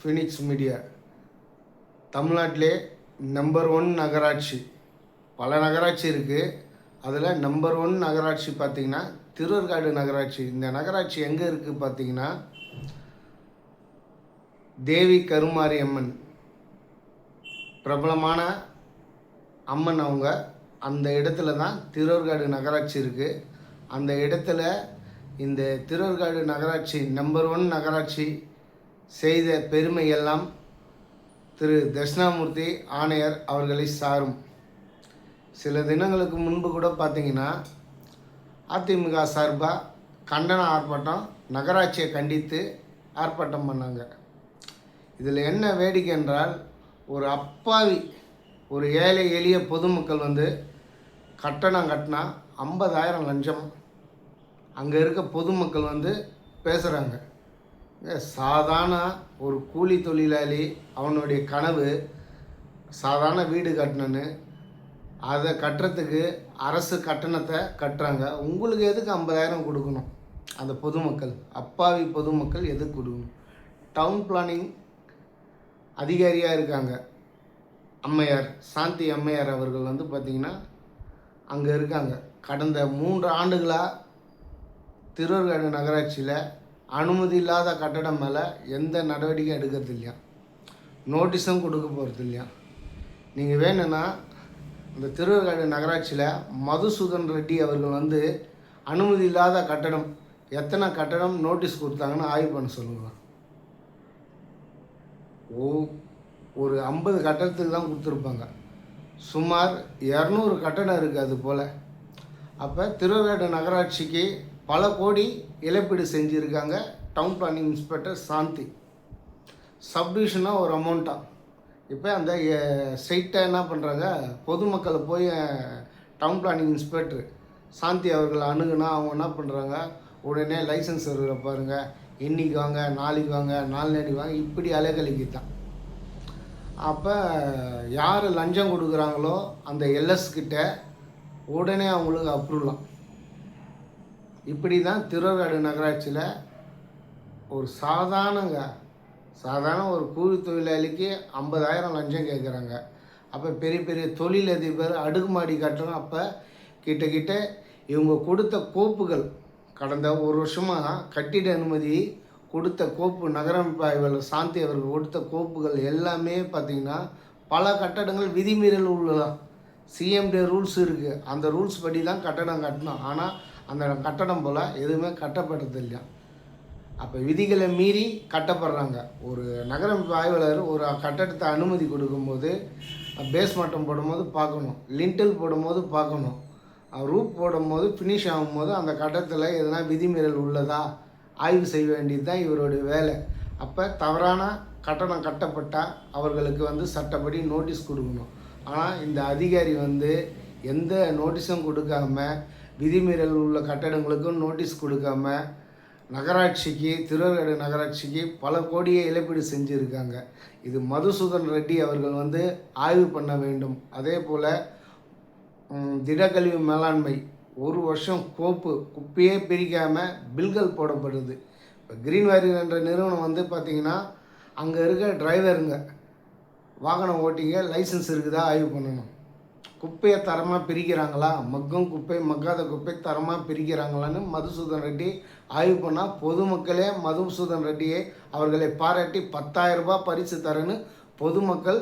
Phoenix media தமிழ்நாட்டிலே number 1 நகராட்சி. பல நகராட்சி இருக்குது. அதில் நம்பர் 1 நகராட்சி பார்த்திங்கன்னா திருவேற்காடு நகராட்சி. இந்த நகராட்சி எங்கே இருக்குது பார்த்திங்கன்னா தேவி கருமாரி அம்மன், பிரபலமான அம்மன் அவங்க. அந்த இடத்துல தான் திருவேற்காடு நகராட்சி இருக்குது. அந்த இடத்துல இந்த திருவேற்காடு நகராட்சி நம்பர் 1 நகராட்சி செய்த பெருமையெல்லாம் திரு தட்சிணாமூர்த்தி ஆணையர் அவர்களை சாரும். சில தினங்களுக்கு முன்பு கூட பார்த்திங்கன்னா அதிமுக சார்பாக கண்டன ஆர்ப்பாட்டம், நகராட்சியை கண்டித்து ஆர்ப்பாட்டம் பண்ணாங்க. இதில் என்ன வேடிக்கை என்றால், ஒரு அப்பாவி ஒரு ஏழை எளிய பொதுமக்கள் கட்டணம் கட்டினா 50,000 லஞ்சம். அங்கே இருக்க பொதுமக்கள் பேசுகிறாங்க. சாதாரண ஒரு கூலி தொழிலாளி, அவனுடைய கனவு சாதாரண வீடு கட்டணுன்னு, அதை கட்டுறதுக்கு அரசு கட்டணத்தை கட்டுறாங்க. உங்களுக்கு எதுக்கு 50,000 கொடுக்கணும்? அந்த பொதுமக்கள், அப்பாவி பொதுமக்கள் எதுக்கு கொடுக்கணும்? டவுன் பிளானிங் அதிகாரியாக இருக்காங்க அம்மையார், சாந்தி அம்மையார் அவர்கள் பார்த்திங்கன்னா அங்கே இருக்காங்க. கடந்த 3 ஆண்டுகளாக திருவேற்காடு நகராட்சியில் அனுமதி இல்லாத கட்டடம் மேலே எந்த நடவடிக்கையும் எடுக்கிறது இல்லையா, நோட்டீஸும் கொடுக்க போகிறது இல்லையா. நீங்கள் வேணும்னா இந்த திருவேற்காடு நகராட்சியில் மதுசூதன் ரெட்டி அவர்கள் அனுமதி இல்லாத கட்டடம் எத்தனை கட்டடம் நோட்டீஸ் கொடுத்தாங்கன்னு ஆய்வு பண்ண சொல்லுங்கள். ஒரு 50 கட்டடத்துக்கு தான் கொடுத்துருப்பாங்க. சுமார் 200 கட்டடம் இருக்குது அது போல். அப்போ திருவேற்காடு நகராட்சிக்கு பல கோடி இழப்பீடு செஞ்சுருக்காங்க டவுன் பிளானிங் இன்ஸ்பெக்டர் சாந்தி. சப்டிவிஷனாக ஒரு அமௌண்ட்டாக. இப்போ அந்த சைட்டை என்ன பண்ணுறாங்க, பொதுமக்களை போய் டவுன் பிளானிங் இன்ஸ்பெக்டர் சாந்தி அவர்கள் அணுகுனா அவங்க என்ன பண்ணுறாங்க, உடனே லைசன்ஸ் வருகிற பாருங்கள், இன்றைக்கி வாங்க, நாளைக்கு வாங்க, நாளைக்கு வாங்க, இப்படி அலைக்கழிக்குதான். அப்போ யார் லஞ்சம் கொடுக்குறாங்களோ அந்த எல்எஸ்கிட்ட உடனே அவங்களுக்கு அப்ரூவலாம். இப்படி தான் திருவேற்காடு நகராட்சியில் ஒரு சாதாரண ஒரு கூலி தொழிலாளிக்கு 50,000 லஞ்சம் கேட்குறாங்க. அப்போ பெரிய பெரிய தொழிலதிபர், அடுக்குமாடி கட்டணம். அப்போ கிட்ட இவங்க கொடுத்த கோப்புகள், கடந்த 1 வருஷமாக கட்டிட அனுமதி கொடுத்த கோப்பு, நகரமைப்பு ஆய்வாளர் சாந்தி அவர்கள் கொடுத்த கோப்புகள் எல்லாமே பார்த்திங்கன்னா பல கட்டடங்கள் விதிமீறல் உள்ளதான். சிஎம்டி ரூல்ஸ் இருக்குது, அந்த ரூல்ஸ் படி தான் கட்டடம் கட்டணும். ஆனால் அந்த கட்டடம் போல் எதுவுமே கட்டப்படுறது இல்லையா. அப்போ விதிகளை மீறி கட்டப்படுறாங்க. ஒரு நகரமைப்பு ஆய்வாளர் ஒரு கட்டடத்தை அனுமதி கொடுக்கும்போது பேஸ்மட்டம் போடும்போது பார்க்கணும், லிண்டல் போடும்போது பார்க்கணும், ரூப் போடும்போது ஃபினிஷ் ஆகும்போது அந்த கட்டடத்தில் எதனா விதிமீறல் உள்ளதா ஆய்வு செய்ய வேண்டியது தான் இவருடைய வேலை. அப்போ தவறான கட்டடம் கட்டப்பட்டால் அவர்களுக்கு சட்டப்படி நோட்டீஸ் கொடுக்கணும். ஆனால் இந்த அதிகாரி எந்த நோட்டீஸும் கொடுக்காம, விதிமீறல் உள்ள கட்டடங்களுக்கும் நோட்டீஸ் கொடுக்காம நகராட்சிக்கு, திருவேற்காடு நகராட்சிக்கு பல கோடியை இழப்பீடு செஞ்சுருக்காங்க. இது மதுசூதன் ரெட்டி அவர்கள் ஆய்வு பண்ண வேண்டும். அதே போல் திடக்கழிவு மேலாண்மை 1 வருஷம் குப்பையே பிரிக்காமல் பில்கள் போடப்படுது. இப்போ கிரீன் வாரியர் என்ற நிறுவனம் பார்த்திங்கன்னா அங்கே இருக்க டிரைவருங்க, வாகனம் ஓட்டிங்க, லைசன்ஸ் இருக்குதா ஆய்வு பண்ணணும். குப்பையை தரமாக பிரிக்கிறாங்களா, மக்கும் குப்பை மக்காத குப்பை தரமாக பிரிக்கிறாங்களான்னு மதுசூதன் ரெட்டி ஆய்வு பண்ணால் பொதுமக்களே மதுசூதன் ரெட்டியை அவர்களை பாராட்டி 10,000 ரூபாய் பரிசு தரேன்னு பொதுமக்கள்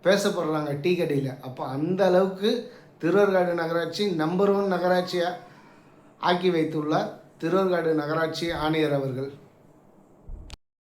பேசப்படுறாங்க டீ கடையில். அப்போ அந்த அளவுக்கு திருவேற்காடு நகராட்சி நம்பர் 1 நகராட்சியாக ஆக்கி வைத்துள்ளார் திருவேற்காடு நகராட்சி ஆணையர் அவர்கள்.